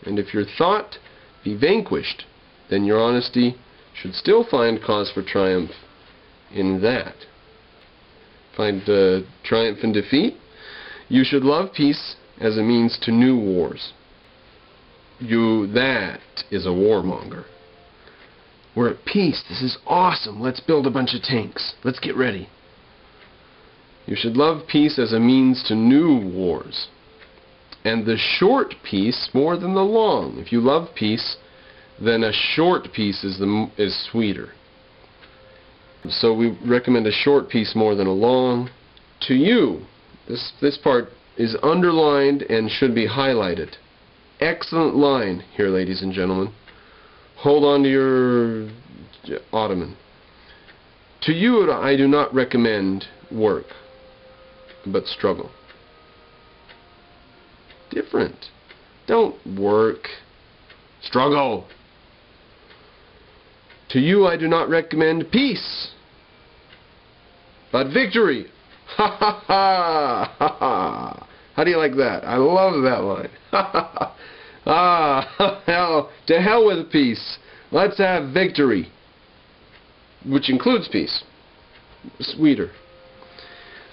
And if your thought be vanquished, then your honesty should still find cause for triumph in that. Find triumph in defeat? You should love peace as a means to new wars. That is a warmonger. We're at peace. This is awesome. Let's build a bunch of tanks. Let's get ready. You should love peace as a means to new wars. And the short peace more than the long. If you love peace, then a short peace is sweeter. So we recommend a short peace more than a long. To you, this part is underlined and should be highlighted. Excellent line here, ladies and gentlemen. Hold on to your ottoman. To you I do not recommend work, but struggle. Different. Don't work. Struggle. To you I do not recommend peace, but victory. Ha ha ha ha ha. How do you like that? I love that line. Ha ha ha. To hell with peace. Let's have victory, which includes peace. Sweeter.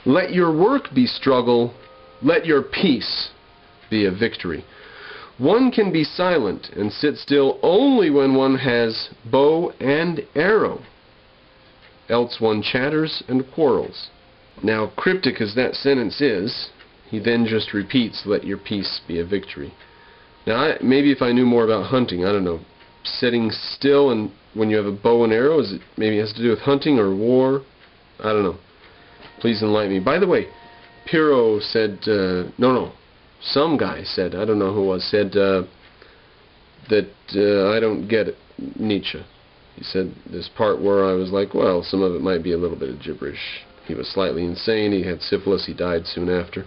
Let your work be struggle. Let your peace be a victory. One can be silent and sit still only when one has bow and arrow. Else one chatters and quarrels. Now, cryptic as that sentence is, he then just repeats, let your peace be a victory. Now, maybe if I knew more about hunting, I don't know, sitting still and when you have a bow and arrow, maybe it has to do with hunting or war? I don't know. Please enlighten me. By the way, Pyrrho said, some guy said, I don't know who it was, said that I don't get it, Nietzsche. He said this part where I was like, well, some of it might be a little bit of gibberish. He was slightly insane, he had syphilis, he died soon after.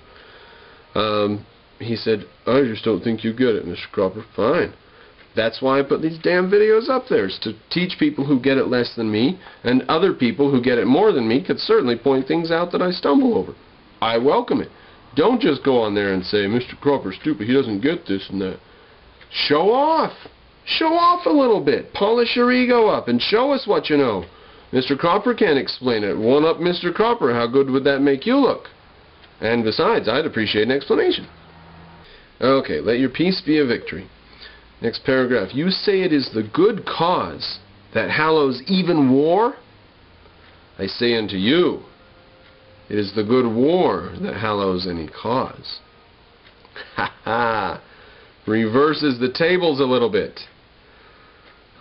He said, I just don't think you get it, Mr. Cropper. Fine. That's why I put these damn videos up there, is to teach people who get it less than me, and other people who get it more than me could certainly point things out that I stumble over. I welcome it. Don't just go on there and say, Mr. Cropper's stupid, he doesn't get this and that. Show off. Show off a little bit. Polish your ego up and show us what you know. Mr. Cropper can't explain it. One up Mr. Cropper. How good would that make you look? And besides, I'd appreciate an explanation. Okay, let your peace be a victory. Next paragraph. You say it is the good cause that hallows even war? I say unto you, it is the good war that hallows any cause. Ha ha! Reverses the tables a little bit.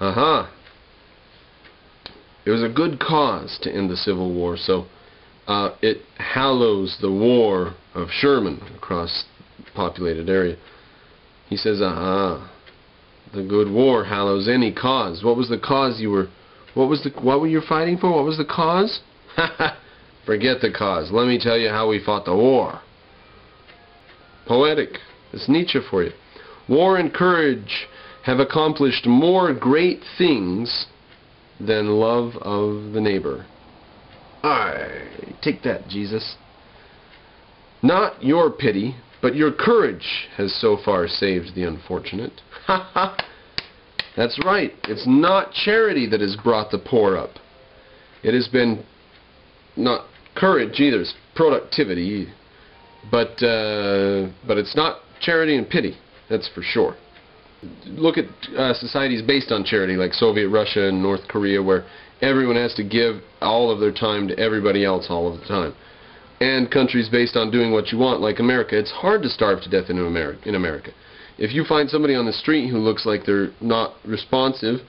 It was a good cause to end the Civil War, so it hallows the war of Sherman across the populated area. He says, the good war hallows any cause. What was the cause you were? What were you fighting for? What was the cause? Forget the cause. Let me tell you how we fought the war. Poetic. It's Nietzsche for you. War and courage have accomplished more great things than love of the neighbor. Aye, take that, Jesus. Not your pity, but your courage has so far saved the unfortunate. Ha ha! That's right. It's not charity that has brought the poor up. It has been not courage either. It's productivity, but it's not charity and pity. That's for sure. Look at societies based on charity, like Soviet Russia and North Korea, where everyone has to give all of their time to everybody else all of the time. And countries based on doing what you want, like America. It's hard to starve to death in America. If you find somebody on the street who looks like they're not responsive,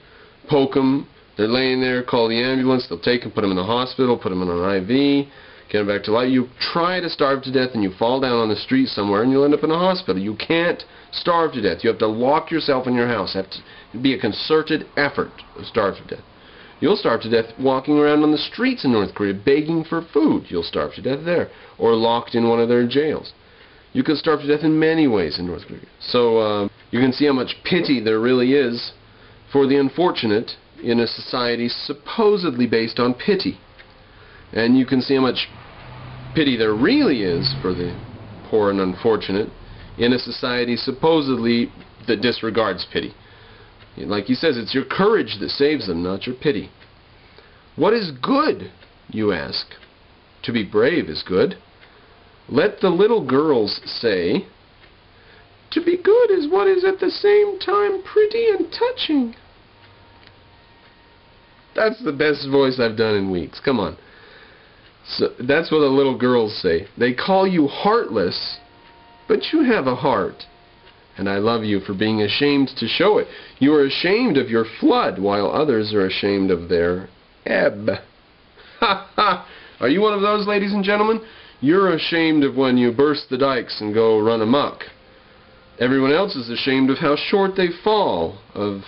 poke them, they're laying there, call the ambulance, they'll take them, put them in the hospital, put them in an IV, get them back to life. You try to starve to death and you fall down on the street somewhere and you'll end up in a hospital. You can't starve to death. You have to lock yourself in your house. Have to be a concerted effort to starve to death. You'll starve to death walking around on the streets in North Korea begging for food. You'll starve to death there. Or locked in one of their jails. You could starve to death in many ways in North Korea. So you can see how much pity there really is for the unfortunate in a society supposedly based on pity. And you can see how much pity there really is for the poor and unfortunate in a society supposedly that disregards pity. Like he says, it's your courage that saves them, not your pity. What is good, you ask? To be brave is good. Let the little girls say, to be good is what is at the same time pretty and touching. That's the best voice I've done in weeks. Come on. So that's what the little girls say. They call you heartless, but you have a heart. And I love you for being ashamed to show it. You are ashamed of your flood, while others are ashamed of their ebb. Ha ha! Are you one of those, ladies and gentlemen? You're ashamed of when you burst the dikes and go run amok. Everyone else is ashamed of how short they fall of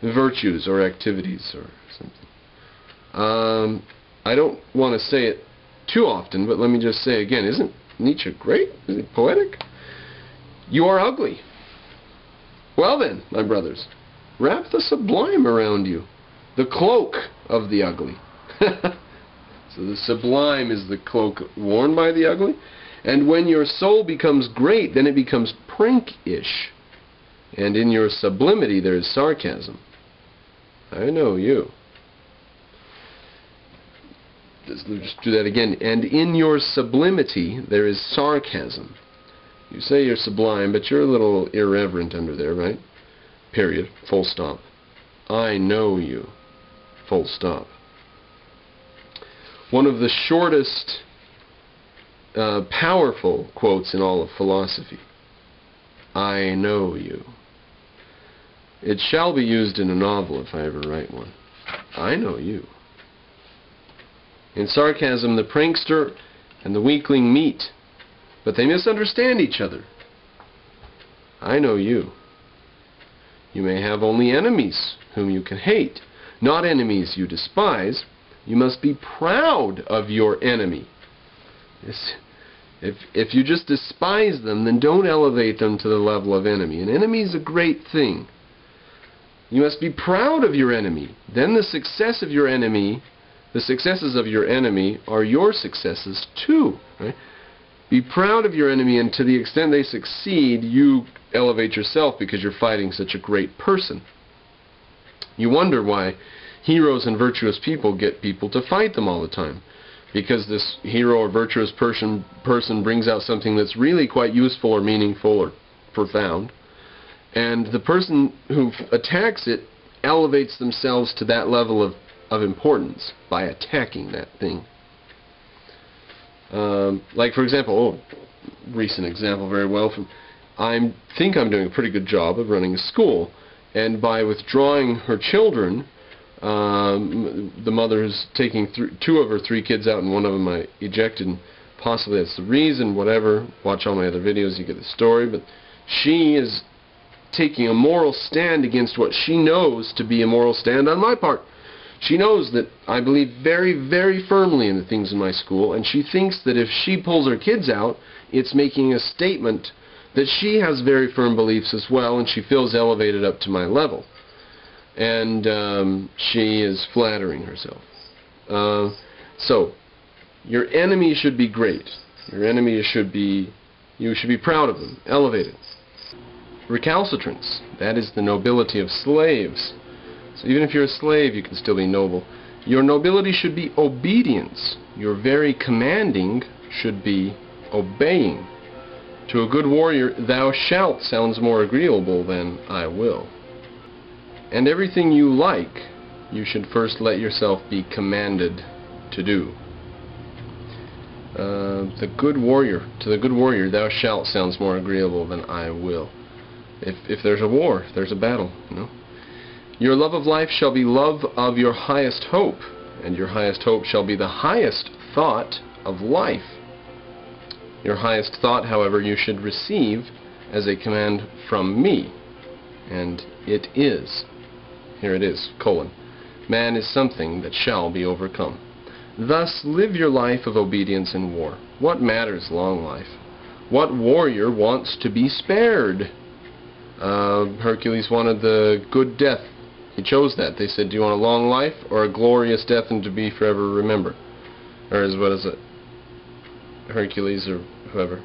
virtues or activities or something. I don't want to say it too often, but let me just say again, isn't Nietzsche great? Isn't he poetic? You are ugly. Well then, my brothers, wrap the sublime around you, the cloak of the ugly. So the sublime is the cloak worn by the ugly. And when your soul becomes great, then it becomes prankish. And in your sublimity there is sarcasm. I know you. Let's just do that again. And in your sublimity there is sarcasm. You say you're sublime, but you're a little irreverent under there, right? Period. Full stop. I know you. Full stop. One of the shortest, powerful quotes in all of philosophy. I know you. It shall be used in a novel if I ever write one. I know you. In sarcasm, the prankster and the weakling meet, but they misunderstand each other. I know you. You may have only enemies whom you can hate, not enemies you despise. You must be proud of your enemy. If you just despise them, then don't elevate them to the level of enemy. An enemy is a great thing. You must be proud of your enemy. Then the success of your enemy, the successes of your enemy are your successes too. Right? Be proud of your enemy, and to the extent they succeed, you elevate yourself because you're fighting such a great person. You wonder why heroes and virtuous people get people to fight them all the time. Because this hero or virtuous person brings out something that's really quite useful or meaningful or profound. And the person who attacks it elevates themselves to that level of importance by attacking that thing. Like, for example, recent example very well, I think I'm doing a pretty good job of running a school. And by withdrawing her children, the mother is taking two of her three kids out, and one of them I ejected, and possibly that's the reason, whatever. Watch all my other videos, you get the story. But she is taking a moral stand against what she knows to be a moral stand on my part. She knows that I believe very, very firmly in the things in my school, and she thinks that if she pulls her kids out, it's making a statement that she has very firm beliefs as well, and she feels elevated up to my level. And she is flattering herself. So, your enemy should be great. Your enemy you should be proud of them, elevated. Recalcitrance, that is the nobility of slaves. So even if you're a slave, you can still be noble. Your nobility should be obedience. Your very commanding should be obeying. To a good warrior, thou shalt sounds more agreeable than I will. And everything you like, you should first let yourself be commanded to do. To the good warrior, thou shalt sounds more agreeable than I will. If there's a war, if there's a battle, you know. Your love of life shall be love of your highest hope, and your highest hope shall be the highest thought of life. Your highest thought, however, you should receive as a command from me, and it is. Here it is, : man is something that shall be overcome. Thus live your life of obedience in war. What matters long life? What warrior wants to be spared? Hercules wanted the good death. He chose that. They said, do you want a long life or a glorious death and to be forever remembered? Or what is it? Hercules or whoever.